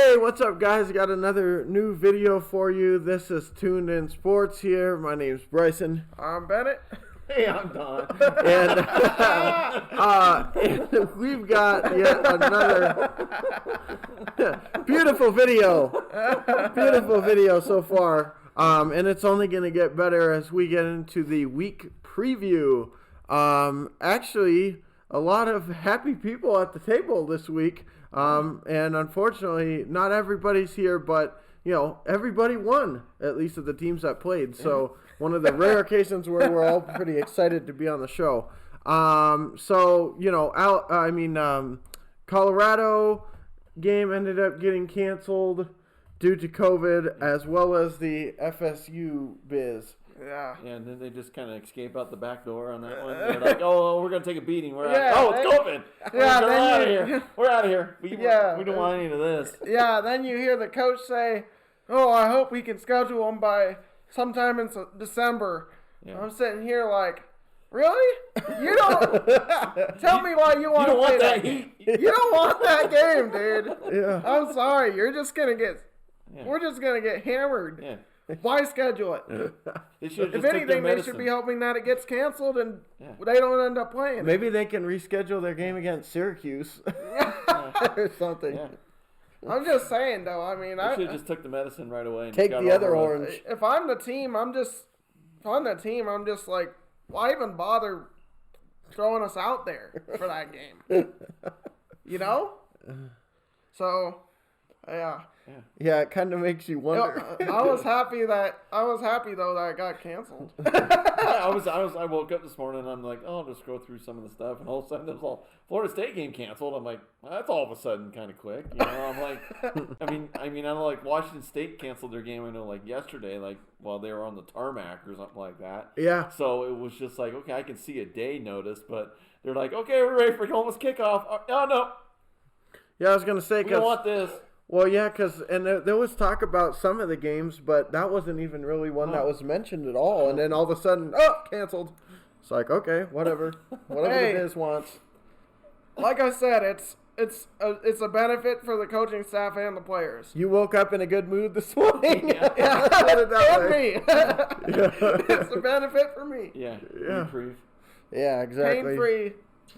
Hey, what's up, guys? Got another new video for you. This is Tuned In Sports here. My name's Bryson. I'm Bennett. Hey, I'm Don. And, and we've got yet another beautiful video. Beautiful video so far. And it's only going to get better as we get into the week preview. Actually, a lot of happy people at the table this week. And unfortunately, not everybody's here, but, you know, everybody won, at least of the teams that played. So one of the rare occasions where we're all pretty excited to be on the show. So, you know, Colorado game ended up getting canceled due to COVID, as well as the FSU biz. Yeah. Yeah, and then they just kind of escape out the back door on that one. They're like, oh, we're going to take a beating. We're Yeah, out. Oh, it's COVID. Yeah, We're then out of you- here. We're out of here. We don't want any of this. Yeah, then you hear the coach say, oh, I hope we can schedule them by sometime in December. Yeah. I'm sitting here like, really? You don't tell me why you want You to don't play want that heat. You don't want that game, dude. Yeah. I'm sorry. You're just going to get, Yeah. we're just going to get hammered. Yeah. Why schedule it? They should If have just took their anything, they medicine. should be hoping that it gets canceled and Yeah. they don't end up playing. Maybe they can reschedule their game against Syracuse or something. Yeah. I'm just saying, though. I mean, They should have just took the medicine right away. And Take got the it other over with. orange. if I'm the team, I'm just like, why even bother throwing us out there for that game? You know? So, yeah. Yeah, it kind of makes you wonder. I was happy though that it got canceled. I woke up this morning and I'm like, oh, I'll just go through some of the stuff, and all of a sudden there's all Florida State game canceled. I'm like, well, that's all of a sudden kind of quick, you know. I'm like, I know like Washington State canceled their game. I know like yesterday, like while they were on the tarmac or something like that. Yeah. So it was just like, okay, I can see a day notice, but they're like, okay, we're ready for Columbus kickoff. Oh no, Yeah, I was going to say, we don't because... want this. Well, yeah, because there was talk about some of the games, but that wasn't even really one that was mentioned at all. And then all of a sudden, canceled. It's like, okay, whatever Hey. the biz wants. Like I said, it's a benefit for the coaching staff and the players. You woke up in a good mood this morning. Yeah. Put it that And way. me. It's a benefit for me. Yeah, Yeah. reprieve. Yeah, exactly. Pain-free.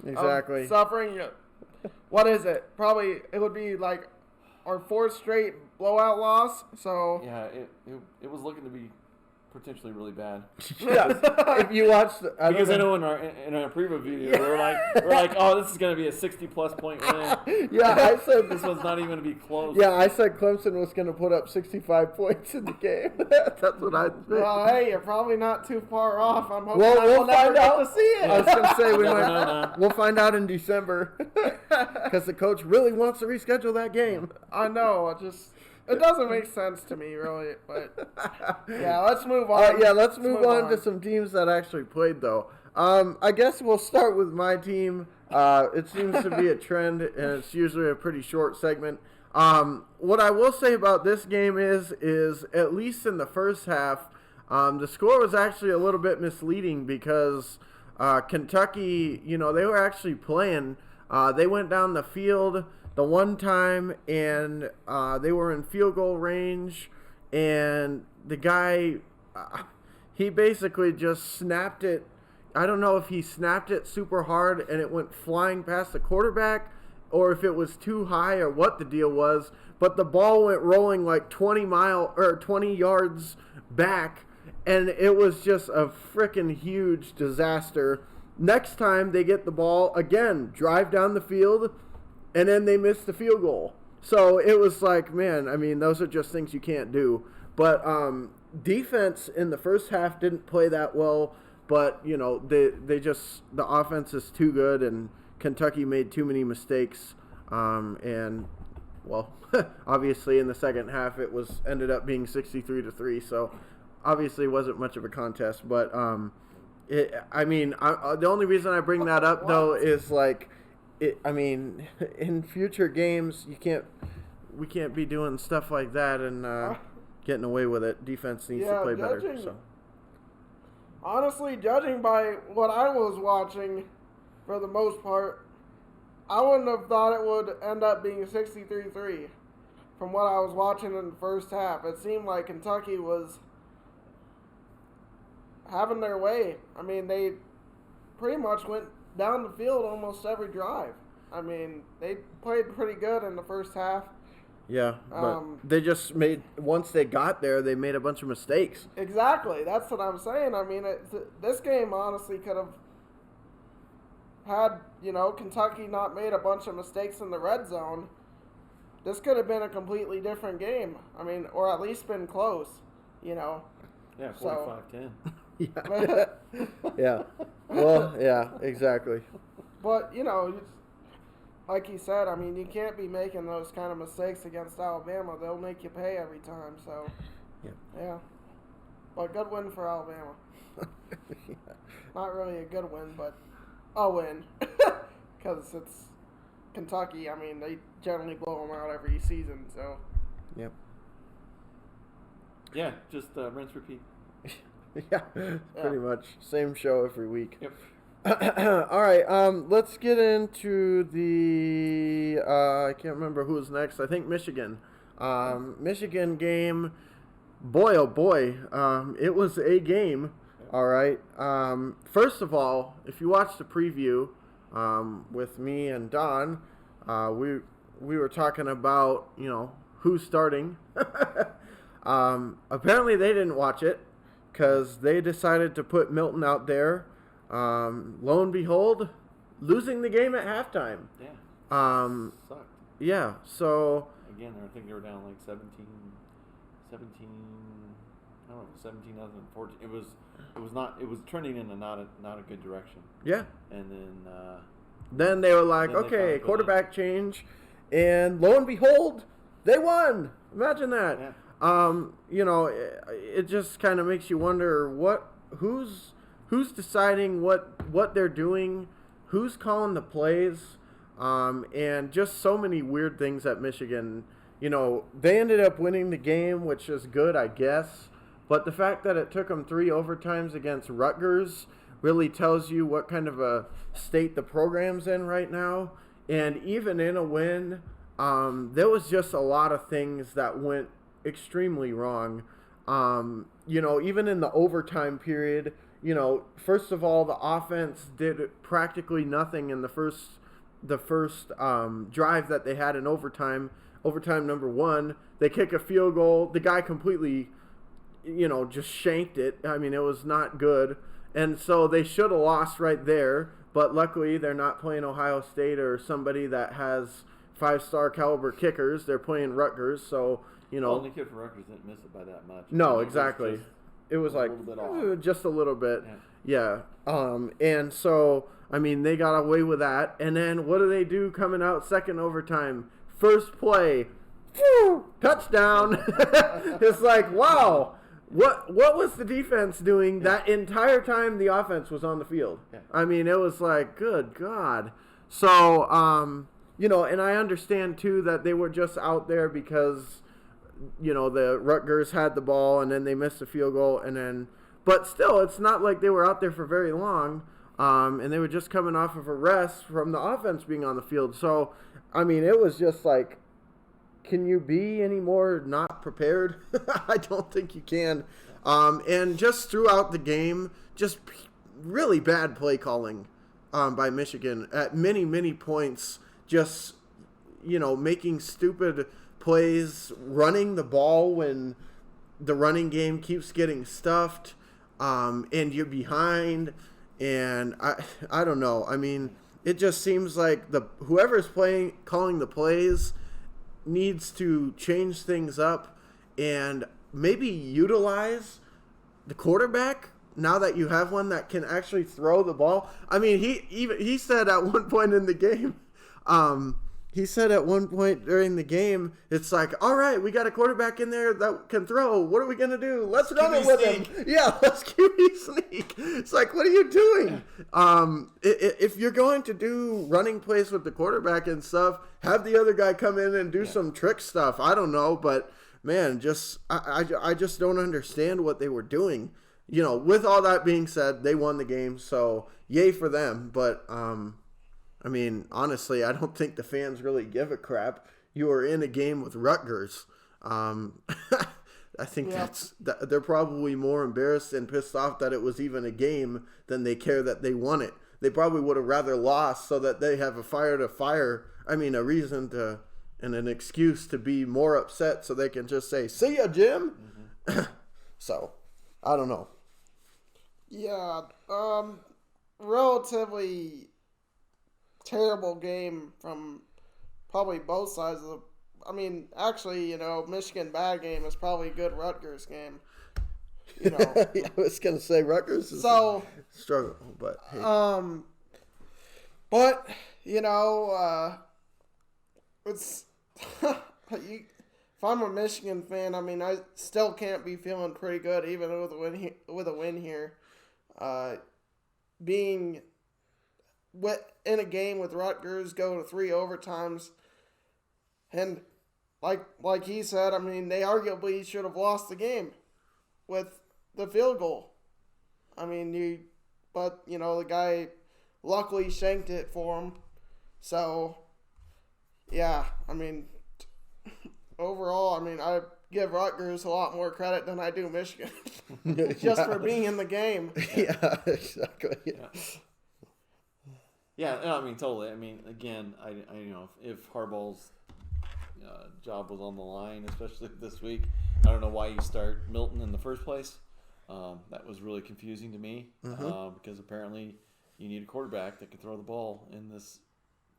Exactly. Suffering. What is it? Probably it would be like our fourth straight blowout loss. So Yeah, it was looking to be potentially really bad. Yeah. If you watched, Because I know in our preview video we're like, oh, this is going to be a 60+ point win. Yeah, I said This one's not even going to be close. Yeah, I said Clemson was going to put up 65 points in the game. That's what I think. well, hey, you're probably not too far off. I'm hoping Well, we'll we'll never find get out. to see it. I was going to say No. we'll find out in December because the coach really wants to reschedule that game. I know. It doesn't make sense to me, really. But yeah, let's move on. Let's move on to some teams that actually played, though. I guess we'll start with my team. It seems to be a trend, and it's usually a pretty short segment. What I will say about this game is at least in the first half, the score was actually a little bit misleading because Kentucky, you know, they were actually playing. They went down the field the one time, and they were in field goal range, and the guy, he basically just snapped it. I don't know if he snapped it super hard and it went flying past the quarterback, or if it was too high, or what the deal was, but the ball went rolling like 20 yards back, and it was just a freaking huge disaster. Next time they get the ball, again, drive down the field, and then they missed the field goal. So it was like, man, I mean, those are just things you can't do. But defense in the first half didn't play that well, but, you know, the offense is too good, and Kentucky made too many mistakes. And, well, obviously in the second half it ended up being 63-3, so obviously it wasn't much of a contest. But, the only reason I bring that up, though, is like, in future games, we can't be doing stuff like that and getting away with it. Defense needs to play better. So. Honestly, judging by what I was watching, for the most part, I wouldn't have thought it would end up being 63-3. from what I was watching in the first half, it seemed like Kentucky was having their way. I mean, they pretty much went down the field almost every drive. I mean, they played pretty good in the first half. Yeah, but they just once they got there, they made a bunch of mistakes. Exactly. That's what I'm saying. I mean, this game honestly could have had, Kentucky not made a bunch of mistakes in the red zone. This could have been a completely different game. I mean, or at least been close, Yeah, 45-10. Yeah. Yeah. Well, yeah, exactly. But, like he said, I mean, you can't be making those kind of mistakes against Alabama. They'll make you pay every time. So, yeah. But good win for Alabama. Yeah. Not really a good win, but a win. Because it's Kentucky. I mean, they generally blow them out every season. So, Yep. Yeah, just rinse, repeat. Yeah, pretty much. Same show every week. Yep. All right, let's get into the, I can't remember who's next. I think Michigan. Michigan game, boy, oh boy, it was a game, all right. First of all, if you watched the preview with me and Don, we were talking about, who's starting. Apparently they didn't watch it because they decided to put Milton out there. Lo and behold, losing the game at halftime. Yeah. Sucked. Yeah, so... Again, I think they were down like 17, I don't know, 17, 14. It was trending in not a good direction. Yeah. And then they were like, okay, quarterback change. And lo and behold, they won. Imagine that. Yeah. It just kind of makes you wonder who's deciding what they're doing, who's calling the plays, and just so many weird things at Michigan. They ended up winning the game, which is good, I guess. But the fact that it took them 3 overtimes against Rutgers really tells you what kind of a state the program's in right now. And even in a win, there was just a lot of things that went extremely wrong. Even in the overtime period, first of all, the offense did practically nothing in the first drive that they had in overtime number 1. They kick a field goal. The guy completely, just shanked it. I mean, it was not good. And so they should have lost right there. But luckily, they're not playing Ohio State or somebody that has 5-star caliber kickers. They're playing Rutgers. So, Well, the kid from Rutgers didn't miss it by that much. No, exactly. It was like just a little bit. Yeah. And so, I mean, they got away with that. And then what do they do coming out second overtime? First play. Whew, touchdown. It's like, wow. What was the defense doing that entire time the offense was on the field? Yeah. I mean, it was like, good God. So, and I understand, too, that they were just out there because, the Rutgers had the ball and then they missed a field goal. But still, it's not like they were out there for very long. And they were just coming off of a rest from the offense being on the field. So, I mean, it was just like, can you be any more not prepared? I don't think you can. And just throughout the game, just really bad play calling by Michigan at many, many points. Just, making stupid plays, running the ball when the running game keeps getting stuffed, and you're behind. And I don't know. I mean, it just seems like whoever's calling the plays needs to change things up and maybe utilize the quarterback now that you have one that can actually throw the ball. I mean, he said at one point in the game, during the game, it's like, all right, we got a quarterback in there that can throw. What are we going to do? Let's run it with him. Yeah, let's QB sneak. It's like, what are you doing? If you're going to do running plays with the quarterback and stuff, have the other guy come in and do some trick stuff. I don't know, but man, I just don't understand what they were doing. With all that being said, they won the game, so yay for them. But I mean, honestly, I don't think the fans really give a crap. you are in a game with Rutgers. I think they're probably more embarrassed and pissed off that it was even a game than they care that they won it. They probably would have rather lost so that they have a reason to and an excuse to be more upset so they can just say, "See ya, Jim." Mm-hmm. So, I don't know. Yeah, relatively terrible game from probably both sides of the. I mean, actually, Michigan bad game is probably a good Rutgers game. I was gonna say Rutgers is a struggle, but hey. But it's if I'm a Michigan fan, I mean, I still can't be feeling pretty good even with a win here. Being in a game with Rutgers, go to 3 overtimes, and like he said, I mean, they arguably should have lost the game with the field goal. I mean, the guy luckily shanked it for him. So, yeah, I mean, overall, I mean, I give Rutgers a lot more credit than I do Michigan. Just for being in the game. Yeah, exactly. Yeah, no, I mean, totally. I mean, again, I if Harbaugh's job was on the line, especially this week, I don't know why you start Milton in the first place. That was really confusing to me because apparently you need a quarterback that can throw the ball in this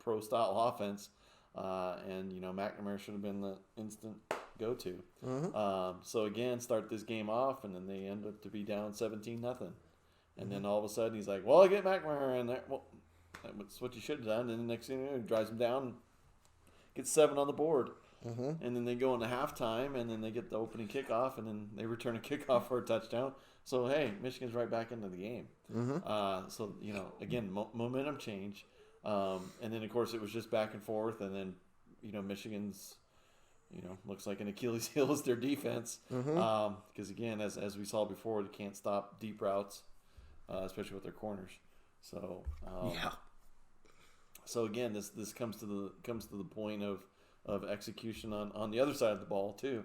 pro-style offense. And McNamara should have been the instant go-to. So again, start this game off, and then they end up to be down 17-0, and then all of a sudden he's like, "Well, I get McNamara in there." Well, that's what you should have done. And the next thing you know, he drives them down, gets 7 on the board, and then they go into halftime, and then they get the opening kickoff, and then they return a kickoff for a touchdown. So hey, Michigan's right back into the game. So again, momentum change. And then, of course, it was just back and forth. And then, Michigan's, looks like an Achilles heel is their defense. Because, again, as we saw before, they can't stop deep routes, especially with their corners. So, So, again, this comes to the point of execution on the other side of the ball, too.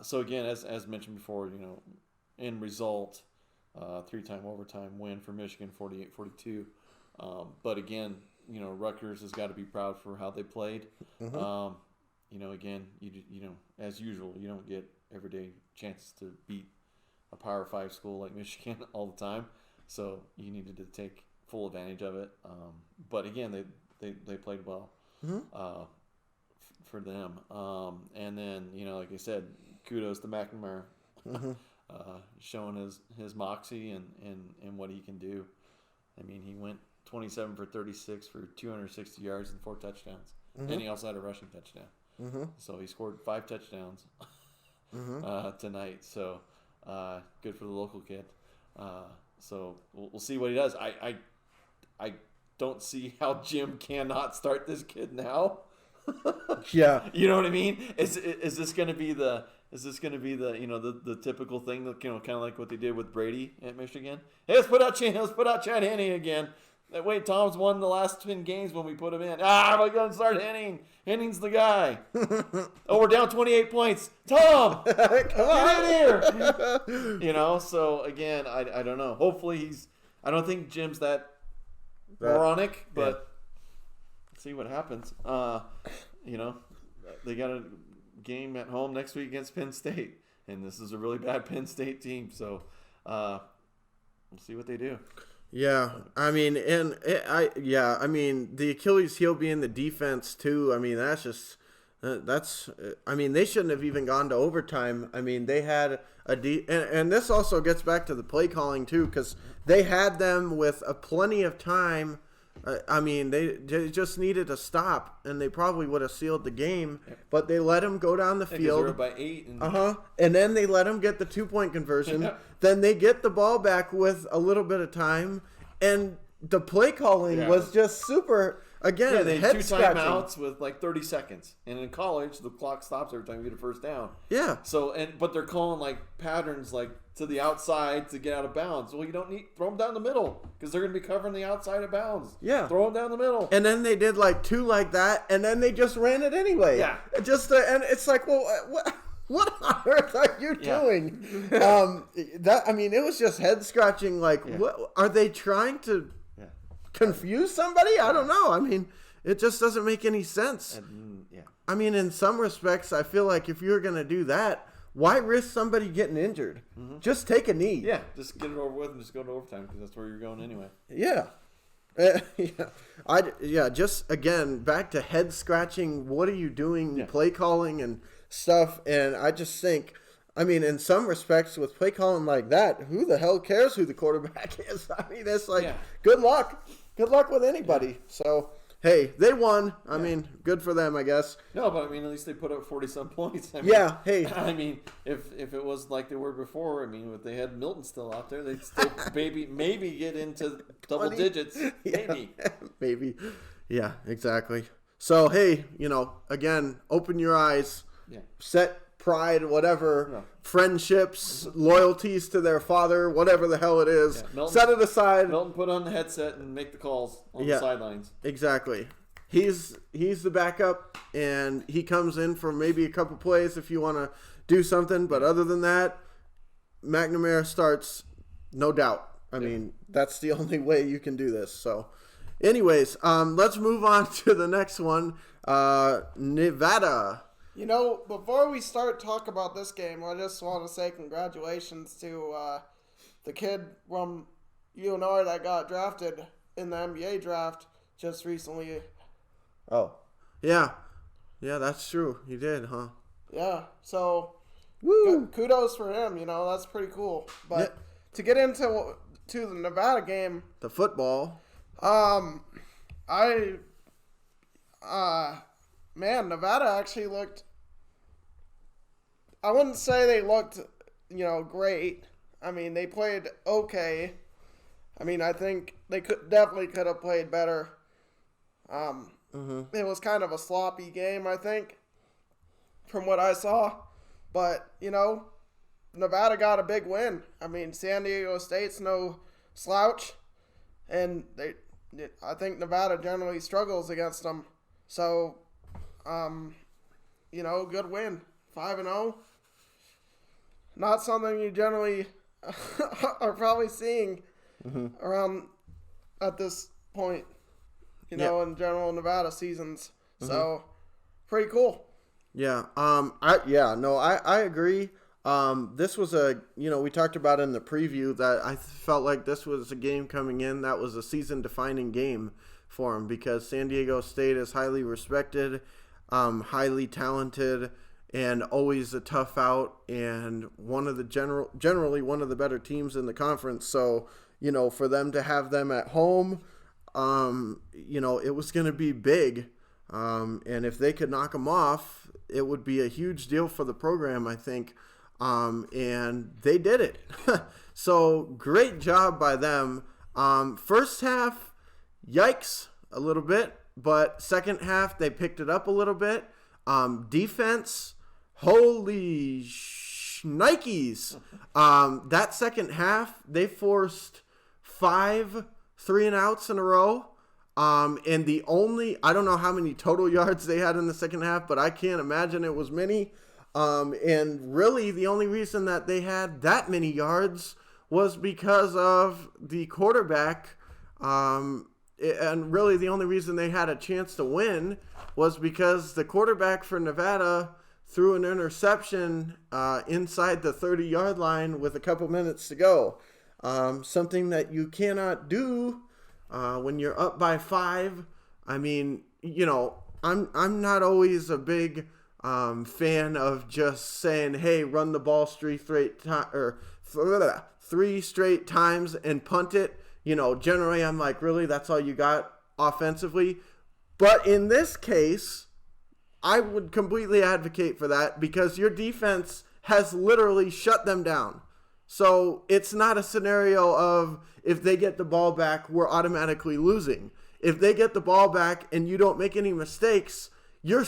So, again, as mentioned before, end result, 3-time overtime win for Michigan, 48-42. But again, Rutgers has got to be proud for how they played. Again, as usual, you don't get everyday chances to beat a Power 5 school like Michigan all the time. So you needed to take full advantage of it. But again, they played well for them. And then, like I said, kudos to McNamara showing his moxie and what he can do. I mean, he went 27 for 36 for 260 yards and 4 touchdowns. And he also had a rushing touchdown. So he scored 5 touchdowns tonight. So good for the local kid. So we'll see what he does. I don't see how Jim cannot start this kid now. Yeah. You know what I mean? Is this going to be the the typical thing that kind of like what they did with Brady at Michigan? Hey, let's put out Chad Henne again. Wait, Tom's won the last 10 games when we put him in. We're going to start Henning. Henning's the guy. Oh, we're down 28 points. Tom, get in here. So again, I don't know. Hopefully I don't think Jim's that moronic, but let's see what happens. They got a game at home next week against Penn State, and this is a really bad Penn State team. So we'll see what they do. Yeah, I mean, the Achilles heel being the defense too. I mean, they shouldn't have even gone to overtime. I mean, they had and this also gets back to the play calling too, because they had them with plenty of time. They just needed to stop, and they probably would have sealed the game. But they let them go down the field. They were by 8. And then they let them get the 2-point conversion. Then they get the ball back with a little bit of time, and the play calling was just super. Again, Yeah, they had head 2 scratching. timeouts with like 30 seconds. And in college, the clock stops every time you get a first down. Yeah. So, but they're calling like patterns like to the outside to get out of bounds. Well, you don't need, throw them down the middle because they're going to be covering the outside of bounds. Yeah. Throw them down the middle. And then they did like 2 like that, and then they just ran it anyway. Yeah. And it's like, well, what on earth are you doing? It was just head scratching. Like, what are they trying to confuse somebody? I don't know. I mean, it just doesn't make any sense. I mean, in some respects, I feel like if you're going to do that, why risk somebody getting injured? Mm-hmm. Just take a knee. Yeah, just get it over with and just go to overtime because that's where you're going anyway. Yeah. Just again, back to head scratching. What are you doing? Play calling and stuff. And I just think, I mean, in some respects with play calling like that, who the hell cares who the quarterback is? I mean, it's like, good luck. Good luck with anybody. Yeah. So, hey, they won. I mean, good for them, I guess. No, but I mean, at least they put up 40-some points. I mean, hey. I mean, if it was like they were before, I mean, if they had Milton still out there, they'd still maybe get into double digits. Maybe. Yeah, exactly. So, hey, again, open your eyes. Yeah. Set pride, whatever, friendships, loyalties to their father, whatever the hell it is. Yeah, set it aside. Milton put on the headset and make the calls on the sidelines. Exactly. He's the backup, and he comes in for maybe a couple plays if you want to do something. But other than that, McNamara starts, no doubt. I mean, that's the only way you can do this. So, anyways, let's move on to the next one. Nevada. Before we start talk about this game, I just want to say congratulations to the kid from UNR that got drafted in the NBA draft just recently. Oh, yeah. Yeah, that's true. He did, huh? Yeah, so kudos for him. That's pretty cool. But to get into the Nevada game. The football. Nevada actually looked, I wouldn't say they looked, great. I mean, they played okay. I mean, I think they could have played better. It was kind of a sloppy game, I think, from what I saw. But, Nevada got a big win. I mean, San Diego State's no slouch. And I think Nevada generally struggles against them. So, good win. 5-0. Not something you generally are probably seeing around at this point, in general Nevada seasons. So, pretty cool. Yeah. I agree. This was we talked about in the preview that I felt like this was a game coming in that was a season-defining game for him because San Diego State is highly respected, highly talented, and always a tough out, and generally one of the better teams in the conference. So, for them to have them at home, it was going to be big. And if they could knock them off, it would be a huge deal for the program, I think. And they did it. So great job by them. First half, yikes, a little bit. But second half, they picked it up a little bit. Defense, holy Nikes. That second half, they forced 5 3-and-outs in a row. And I don't know how many total yards they had in the second half, but I can't imagine it was many. And really the only reason that they had that many yards was because of the quarterback. And really the only reason they had a chance to win was because the quarterback for Nevada threw an interception inside the 30-yard line with a couple minutes to go. Something that you cannot do when you're up by 5. I mean, I'm not always a big fan of just saying, hey, run the ball 3 straight times and punt it. Generally I'm like, really, that's all you got offensively? But in this case, I would completely advocate for that because your defense has literally shut them down. So it's not a scenario of if they get the ball back, we're automatically losing. If they get the ball back and you don't make any mistakes, you're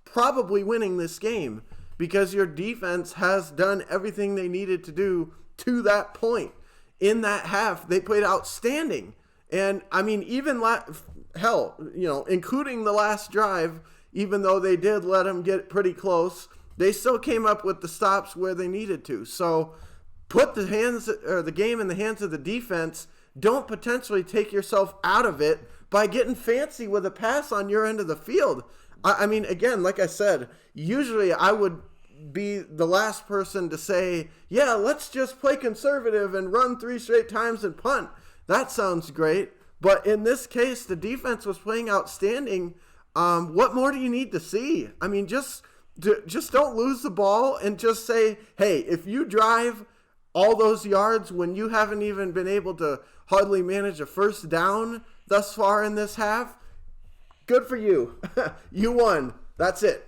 probably winning this game because your defense has done everything they needed to do to that point. In that half, they played outstanding. And, I mean, even, including the last drive, even though they did let them get pretty close, they still came up with the stops where they needed to. So put the game in the hands of the defense. Don't potentially take yourself out of it by getting fancy with a pass on your end of the field. I mean, again, like I said, usually I would be the last person to say, yeah, let's just play conservative and run 3 straight times and punt. That sounds great. But in this case, the defense was playing outstanding. What more do you need to see? I mean, just don't lose the ball and just say, hey, if you drive all those yards when you haven't even been able to hardly manage a first down thus far in this half, good for you. You won. That's it.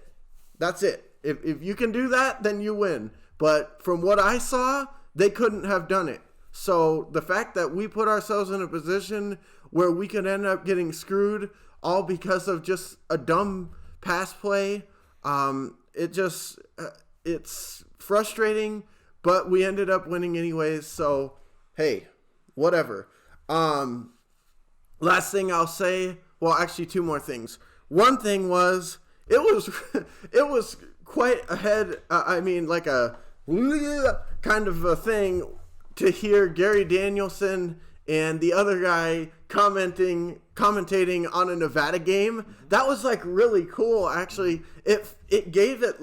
If you can do that, then you win. But from what I saw, they couldn't have done it. So the fact that we put ourselves in a position where we could end up getting screwed all because of just a dumb pass play, it's frustrating, but we ended up winning anyways. So, hey, whatever. Last thing I'll say, well, actually 2 more things. One thing was, it was quite ahead, like a kind of a thing to hear Gary Danielson and the other guy commentating on a Nevada game. That was like really cool, actually. It gave it,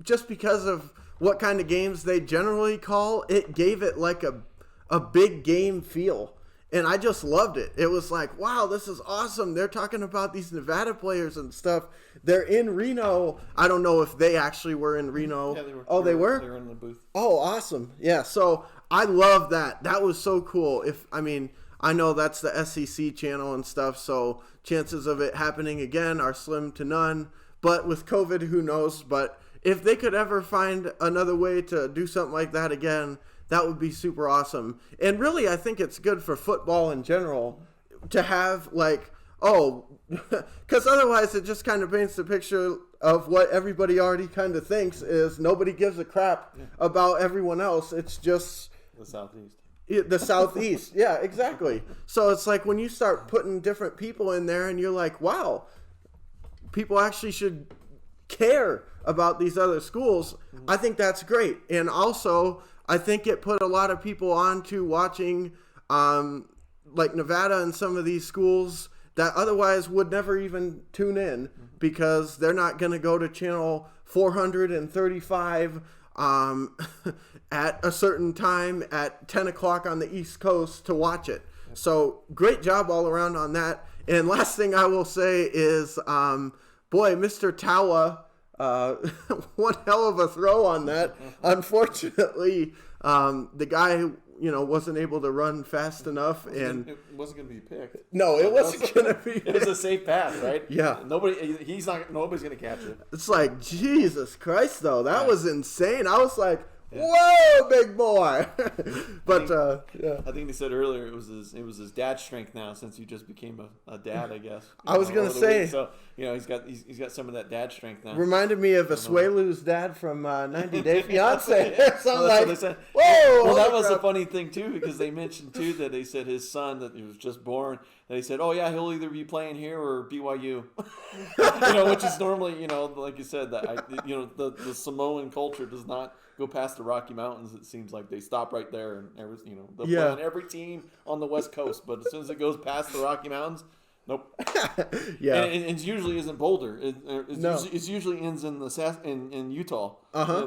just because of what kind of games they generally call, it gave it like a big game feel. And I just loved it. It was like, wow, this is awesome. They're talking about these Nevada players and stuff. They're in Reno. I don't know if they actually were in Reno. Yeah, they were. Oh, they were? They were in the booth. Oh, awesome. Yeah, so I love that. That was so cool. I know that's the SEC channel and stuff, so chances of it happening again are slim to none. But with COVID, who knows? But if they could ever find another way to do something like that again, that would be super awesome. And really, I think it's good for football in general to have because otherwise it just kind of paints the picture of what everybody already kind of thinks is nobody gives a crap about everyone else. It's just the Southeast. The Southeast. Yeah, exactly. So it's like when you start putting different people in there and you're like, wow, people actually should care about these other schools. I think that's great. And also, I think it put a lot of people on to watching Nevada and some of these schools that otherwise would never even tune in because they're not going to go to channel 435 at a certain time at 10 o'clock on the East Coast to watch it. So great job all around on that. And last thing I will say is, Mr. Tawa, one hell of a throw on that. Unfortunately, the guy, wasn't able to run fast enough, and it wasn't going to be picked. No, it wasn't going to be. It was a safe pass, right? Yeah. Nobody's going to catch it. It's like, Jesus Christ, though, that was insane. I was like, whoa, big boy. But I think they said earlier it was his dad's strength now since he just became a dad, I guess. I was gonna say, week. So he's got some of that dad strength now. Reminded me of Asuelu's dad from 90 Day Fiance. So that's what they said. Whoa! Well, that was a funny thing too because they mentioned too that they said his son that he was just born. They said, oh yeah, he'll either be playing here or BYU. Which is normally like you said that the Samoan culture does not go past the Rocky Mountains. It seems like they stop right there, and they'll play on every team on the West Coast. But as soon as it goes past the Rocky Mountains, nope. Yeah, and it usually isn't Boulder. It usually ends in in Utah.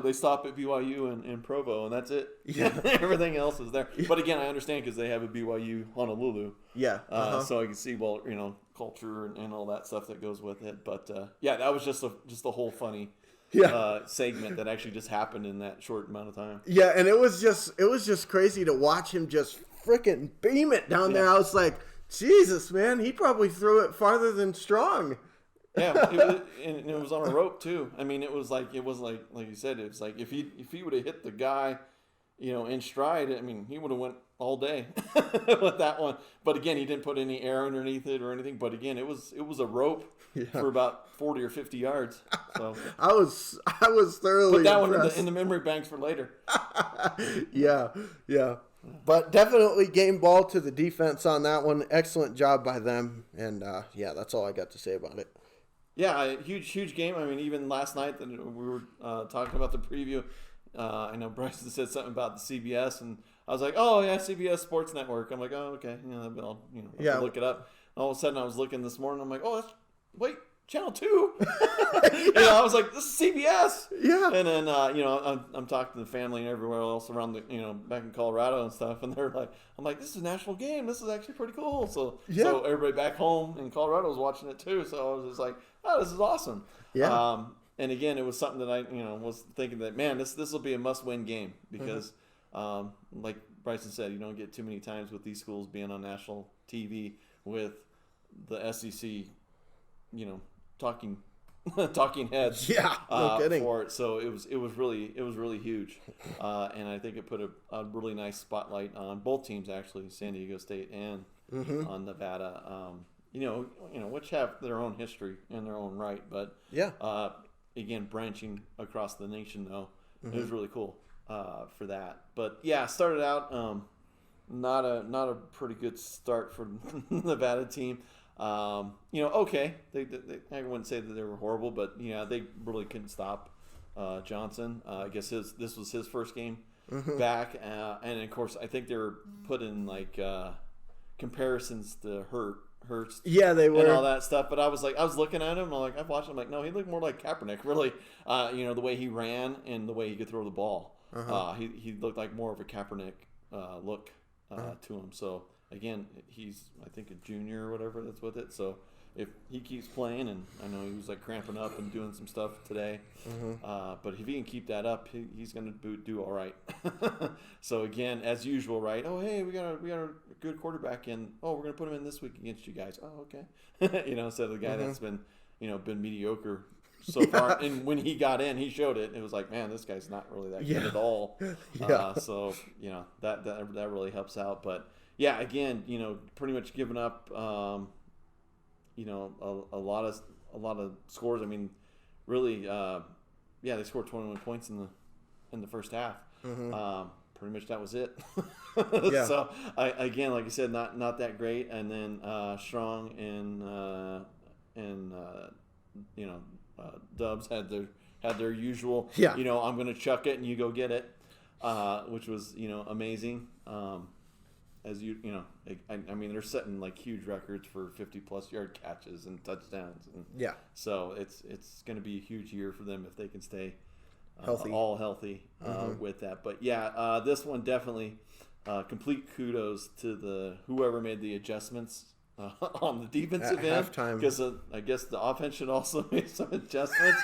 They stop at BYU and Provo, and that's it. Yeah, everything else is there. But again, I understand because they have a BYU Honolulu. Yeah, so I can see culture and all that stuff that goes with it. But that was just a whole funny. Segment that actually just happened in that short amount of time. Yeah, and it was just crazy to watch him just freaking beam it down there. I was like, Jesus, man, he probably threw it farther than Strong. Yeah, it was on a rope too. I mean, it was like you said, it was like if he would have hit the guy in stride. I mean, he would have went all day with that one. But again, he didn't put any air underneath it or anything. But again, it was a rope for about 40 or 50 yards. So I was thoroughly put that impressed. one in the memory banks for later. Yeah. But definitely game ball to the defense on that one. Excellent job by them. And that's all I got to say about it. Yeah, huge game. I mean, even last night that we were talking about the preview, I know Bryson said something about the CBS, and I was like, oh yeah, CBS Sports Network. I'm like, oh okay, I'll have to look it up. And all of a sudden, I was looking this morning. I'm like, oh, wait, Channel 2. I was like, this is CBS. Yeah. And then I'm talking to the family and everywhere else around the back in Colorado and stuff, and they're like, I'm like, this is a national game. This is actually pretty cool. So everybody back home in Colorado was watching it too. So I was just like, oh, this is awesome. Yeah. And again, it was something that I was thinking that, man, this will be a must-win game because, like Bryson said, you don't get too many times with these schools being on national TV with the SEC, talking heads. Yeah, no kidding. For it. So it was really huge, and I think it put a really nice spotlight on both teams actually, San Diego State and on Nevada. Which have their own history in their own right, but again, branching across the nation though, it was really cool for that. But yeah, started out not a pretty good start for the Nevada team. Okay, they I wouldn't say that they were horrible, but they really couldn't stop Johnson. I guess this was his first game back, and of course I think they were putting like comparisons to Hurts. Yeah, they were. And all that stuff. But I was looking at him, and I've watched him, no, he looked more like Kaepernick, really. The way he ran and the way he could throw the ball. He looked like more of a Kaepernick look to him. So, again, he's, I think, a junior or whatever that's with it. So, if he keeps playing, and I know he was cramping up and doing some stuff today, but if he can keep that up, he's going to do all right. So again, as usual, right? Oh, hey, we got a good quarterback in. Oh, we're going to put him in this week against you guys. Oh, okay. Instead of the guy that's been mediocre so far. And when he got in, he showed it. It was like, man, this guy's not really that good at all. So that really helps out. But yeah, again, pretty much giving up. A lot of scores. I mean, really, they scored 21 points in the first half. Pretty much that was it. So again, like you said, not that great. And then Strong and Dubs had their usual. I'm going to chuck it and you go get it, which was amazing. As I mean, they're setting huge records for 50+ yard catches and touchdowns. And so it's going to be a huge year for them if they can stay all healthy with that. But this one definitely complete kudos to whoever made the adjustments on the defensive end. Halftime. Because I guess the offense should also make some adjustments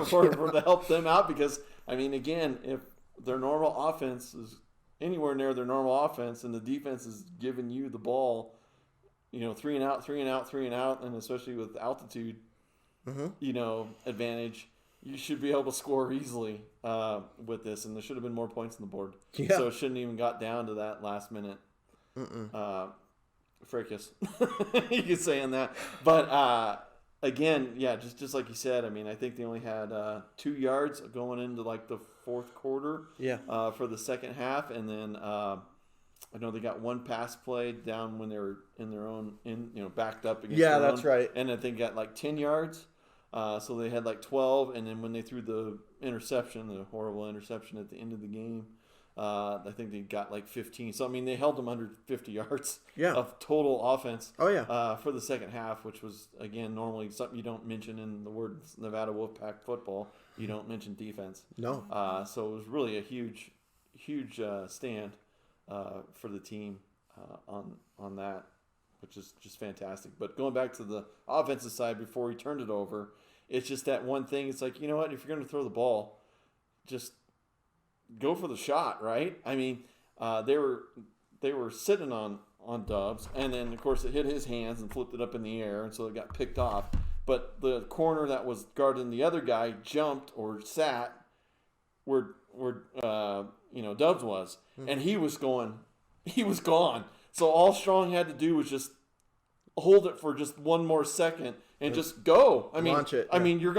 for to help them out. Because I mean, again, if their normal offense is anywhere near their normal offense, and the defense is giving you the ball, 3 and out, and especially with altitude, advantage, you should be able to score easily with this, and there should have been more points on the board. So it shouldn't even got down to that last minute fracas, you could say in that. But again, just like you said, I mean, I think they only had 2 yards going into the fourth quarter for the second half, and then I know they got one pass play down when they were in their own backed up against their that's own, right, and I think got 10 yards, so they had 12, and then when they threw the horrible interception at the end of the game, I think they got 15. So I mean, they held them under 50 yards of total offense. For the second half, which was again normally something you don't mention in the word Nevada Wolfpack football. You don't mention defense. No. So it was really a huge stand for the team on that, which is just fantastic. But going back to the offensive side before he turned it over, it's just that one thing. It's what, if you're going to throw the ball, just go for the shot, right? I mean, they were sitting on Dubs, and then of course it hit his hands and flipped it up in the air, and so it got picked off. But the corner that was guarding the other guy jumped or sat where Dubs was, and he was gone. So all Strong had to do was just hold it for just one more second and just go. I mean, launch it. I mean, you're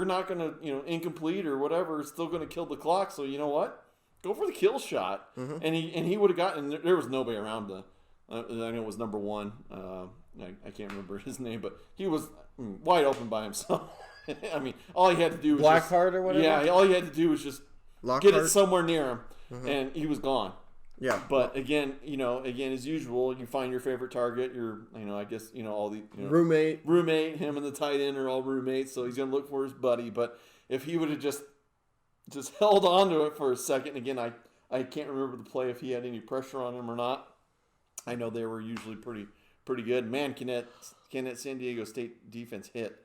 not gonna, incomplete or whatever. It's still gonna kill the clock. So you know what? Go for the kill shot. And he would have gotten. There was nobody around the. I know it was number one. I can't remember his name, but he was wide open by himself. I mean, all he had to do was Blackheart or whatever. Yeah, all he had to do was just get it somewhere near him, and he was gone. Yeah. But again, as usual, you find your favorite target. I guess all the roommate, him and the tight end are all roommates, so he's gonna look for his buddy. But if he would have just held on to it for a second, again, I can't remember the play if he had any pressure on him or not. I know they were usually pretty good. Man, can that San Diego State defense hit?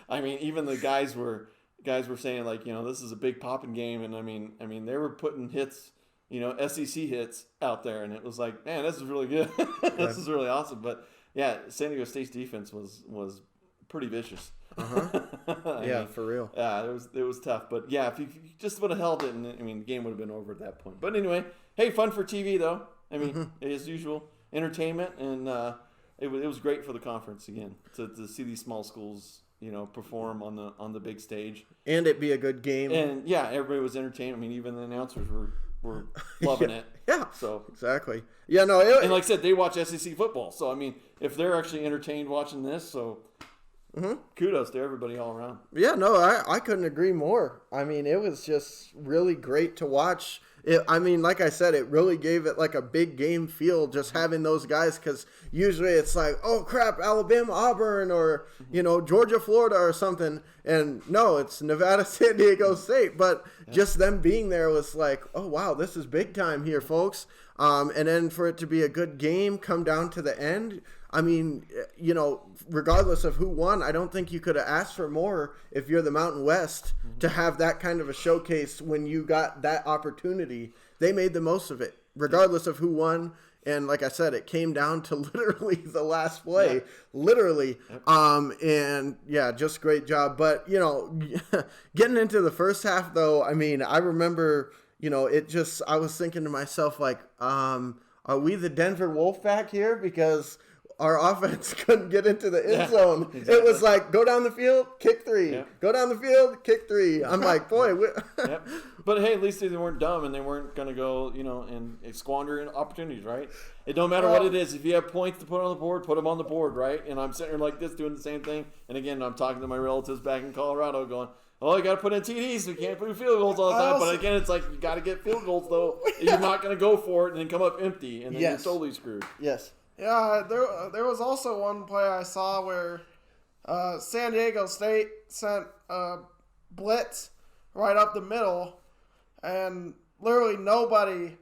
I mean, even the guys were saying like, this is a big popping game, and I mean they were putting hits, SEC hits out there, and it was like, man, this is really good. This is really awesome. But yeah, San Diego State's defense was pretty vicious. For real. Yeah, it was tough. But yeah, if you just would have held it, and the game would have been over at that point. But anyway, hey, fun for TV though. I mean, as usual, entertainment, and it was great for the conference again to see these small schools perform on the big stage, and it be a good game. And yeah, everybody was entertained. I mean, even the announcers were loving it. Yeah. So exactly. Yeah. No. And like I said, they watch SEC football. So I mean, if they're actually entertained watching this, so kudos to everybody all around. Yeah. No, I couldn't agree more. I mean, it was just really great to watch. Like I said, it really gave it like a big game feel just having those guys, because usually it's like, oh crap, Alabama, Auburn, or Georgia, Florida, or something, and no, it's Nevada, San Diego State. But just them being there was like, oh wow, this is big time here, folks. And then for it to be a good game, come down to the end. I mean, regardless of who won, I don't think you could have asked for more if you're the Mountain West to have that kind of a showcase when you got that opportunity. They made the most of it, regardless of who won. And like I said, it came down to literally the last play, literally. And yeah, just great job. But, getting into the first half though, I mean, I remember, I was thinking to myself, like, are we the Denver Wolfpack here? Because our offense couldn't get into the end zone. Exactly. It was like, go down the field, kick three. Yep. Go down the field, kick three. I'm like, boy. Yep. But hey, at least they weren't dumb, and they weren't going to go, and squander opportunities, right? It don't matter what it is. If you have points to put on the board, put them on the board, right? And I'm sitting here like this doing the same thing. And again, I'm talking to my relatives back in Colorado going, oh, you got to put in TDs. We can't put in field goals all the time. But again, it's like you got to get field goals, though. You're not going to go for it and then come up empty, and then you're totally screwed. Yes. Yeah, there was also one play I saw where San Diego State sent a blitz right up the middle, and literally nobody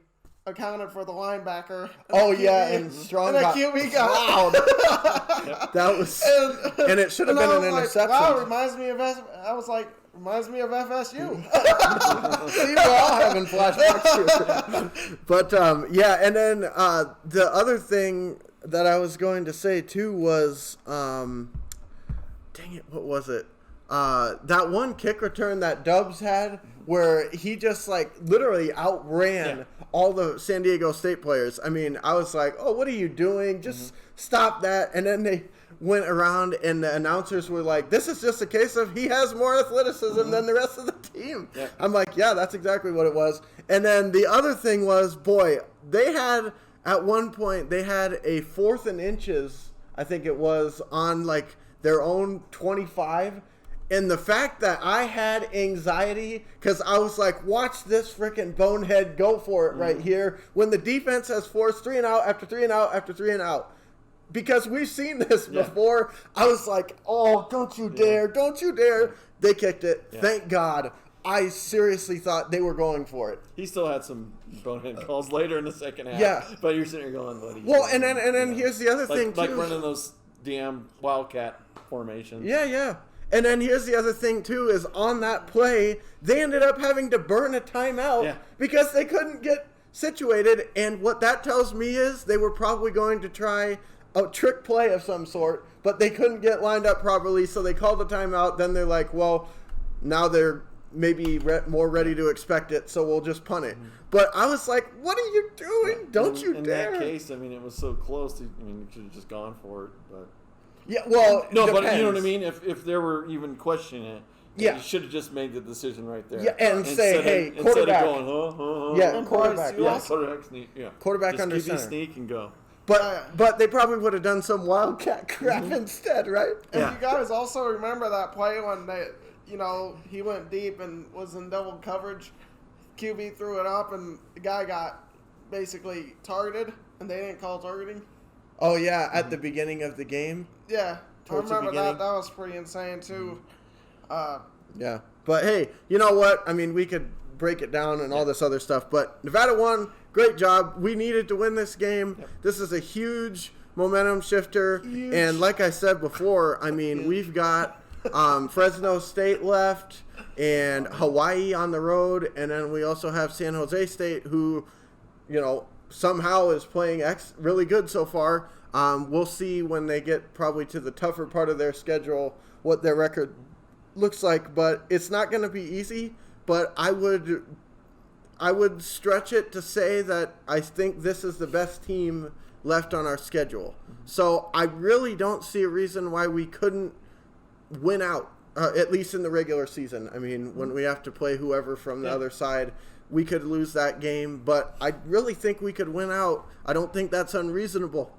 accounted for the linebacker. And Strong and the QB got loud. That was, and it should have been an interception. Wow, reminds me of FSU. See, we're all having flashbacks here. But and then the other thing that I was going to say too was, dang it, what was it? That one kick return that Dubs had, where he just like literally outran all the San Diego State players. I mean, I was like, oh, what are you doing? Just stop that. And then they went around and the announcers were like, this is just a case of he has more athleticism than the rest of the team. Yeah. I'm like, yeah, that's exactly what it was. And then the other thing was, boy, they had, at one point, they had a 4th and inches, I think it was, on like their own 25. And the fact that I had anxiety, because I was like, watch this freaking bonehead go for it right here, when the defense has forced 3 and out after 3 and out after 3 and out. Because we've seen this before. I was like, oh, don't you dare, don't you dare. They kicked it. Thank God. I seriously thought they were going for it. He still had some bonehead calls later in the second half. Yeah. But you're sitting here going, buddy. Well, and then here's the other thing, too. Like running those damn Wildcat formations. Yeah. And then here's the other thing, too, is on that play, they ended up having to burn a timeout because they couldn't get situated. And what that tells me is they were probably going to try a trick play of some sort, but they couldn't get lined up properly, so they called a timeout. Then they're like, well, now they're maybe more ready to expect it, so we'll just punt it. But I was like, what are you doing? Don't you dare. In that case, I mean, it was so close. You should have just gone for it. But Yeah, well, no, depends. but you know what I mean? If there were even questioning it, yeah, you should have just made the decision right there. Yeah, and say, hey, quarterback. Instead of going, Yeah, quarterback. Yeah, quarterback sneak. Yeah. Quarterback just under give center. you sneak and go. But they probably would have done some wildcat crap instead, right? And Yeah. you guys also remember that play when he went deep and was in double coverage. QB threw it up and the guy got basically targeted, and they didn't call targeting. Oh yeah, at the beginning of the game. Yeah, Towards I the remember that. beginning. That was pretty insane too. Yeah, but hey, you know what? I mean, we could break it down and all this other stuff, but Nevada won. Great job. We needed to win this game. Yep. This is a huge momentum shifter. Huge. And like I said before, I mean, we've got Fresno State left and Hawaii on the road, and then we also have San Jose State, who, somehow is playing really good so far. We'll see when they get probably to the tougher part of their schedule what their record looks like, but it's not going to be easy. But I would stretch it to say that I think this is the best team left on our schedule. So I really don't see a reason why we couldn't win out, at least in the regular season. I mean, when we have to play whoever from the other side, we could lose that game. But I really think we could win out. I don't think that's unreasonable.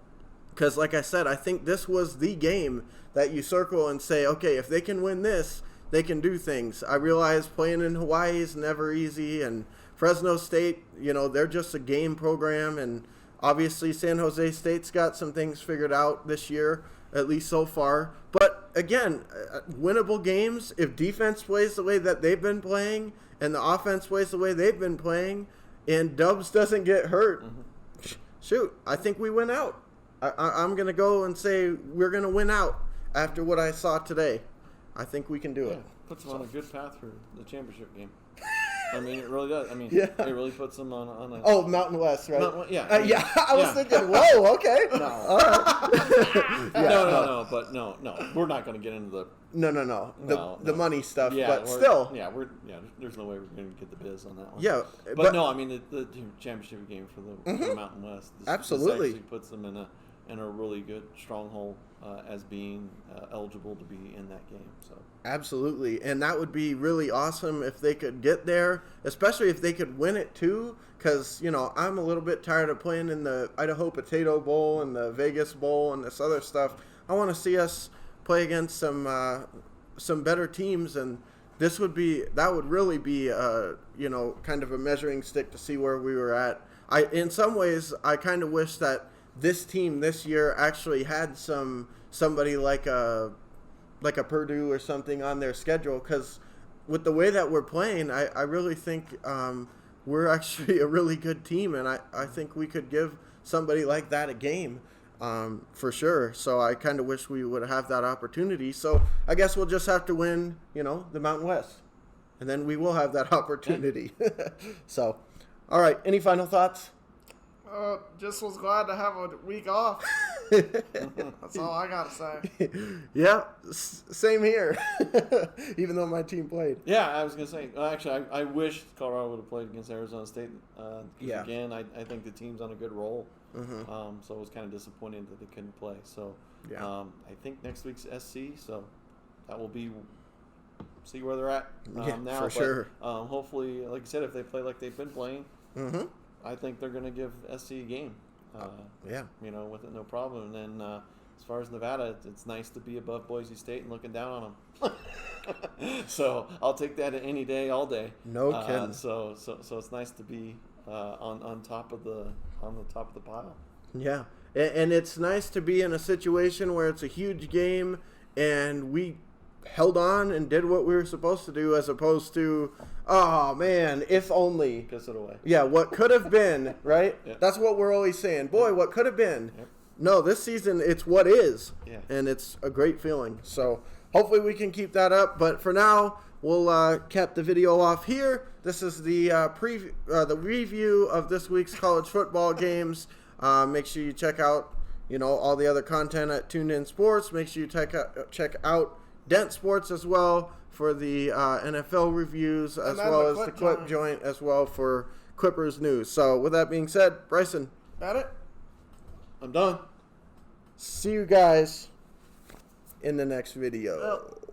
Because like I said, I think this was the game that you circle and say, okay, if they can win this, they can do things. I realize playing in Hawaii is never easy, and Fresno State, they're just a game program, and obviously San Jose State's got some things figured out this year, at least so far. But again, winnable games, if defense plays the way that they've been playing and the offense plays the way they've been playing and Dubs doesn't get hurt, shoot, I think we win out. I'm going to go and say we're going to win out after what I saw today. I think we can do it. Puts them on a good path for the championship game. I mean, it really does. I mean, Yeah. it really puts them on a... Oh, Mountain West, right? Yeah. I was thinking, whoa, okay. No. All right. No. We're not going to get into the... No. The money stuff, Yeah, but still. There's no way we're going to get the biz on that one. Yeah. But no, I mean, the championship game for the Mountain West. Absolutely. This actually puts them in a really good stronghold as being eligible to be in that game. So Absolutely. And that would be really awesome if they could get there, especially if they could win it too. Because, I'm a little bit tired of playing in the Idaho Potato Bowl and the Vegas Bowl and this other stuff. I want to see us play against some better teams, and that would really be kind of a measuring stick to see where we were at. In some ways, I kind of wish that this team this year actually had somebody like a Purdue or something on their schedule, because with the way that we're playing, I really think we're actually a really good team, and I think we could give somebody like that a game for sure. So I kind of wish we would have that opportunity. So I guess we'll just have to win, the Mountain West, and then we will have that opportunity. So, all right, any final thoughts? Just was glad to have a week off. That's all I gotta say. Yeah, same here. Even though my team played. yeah, I was gonna say. Actually, I wish Colorado would have played against Arizona State. Yeah. Again, I think the team's on a good roll. Mm-hmm. So it was kind of disappointing that they couldn't play. So Yeah. I think next week's SC. So that will be see where they're at Yeah, now. for sure. Hopefully, like you said, if they play like they've been playing, Mm-hmm. I think they're going to give SC a game. Yeah. With it, no problem. And then as far as Nevada, it's nice to be above Boise State and looking down on them. So I'll take that any day, all day. No kidding. So it's nice to be on top of the pile. Yeah, and it's nice to be in a situation where it's a huge game and we held on and did what we were supposed to do, as opposed to, oh man, if only. Piss it away. Yeah, what could have been, right? Yep. That's what we're always saying. Boy, what could have been. Yep. No, this season it's what is, Yeah. and it's a great feeling. So hopefully we can keep that up. But for now, we'll cap the video off here. This is the the review of this week's college football games. Make sure you check out all the other content at Tuned In Sports. Make sure you check out Dent Sports as well for the NFL reviews, as then well the as the Clip Clip Joint as well for Clippers news. So with that being said, Bryson, Bennett? I'm done. see you guys in the next video. Yep.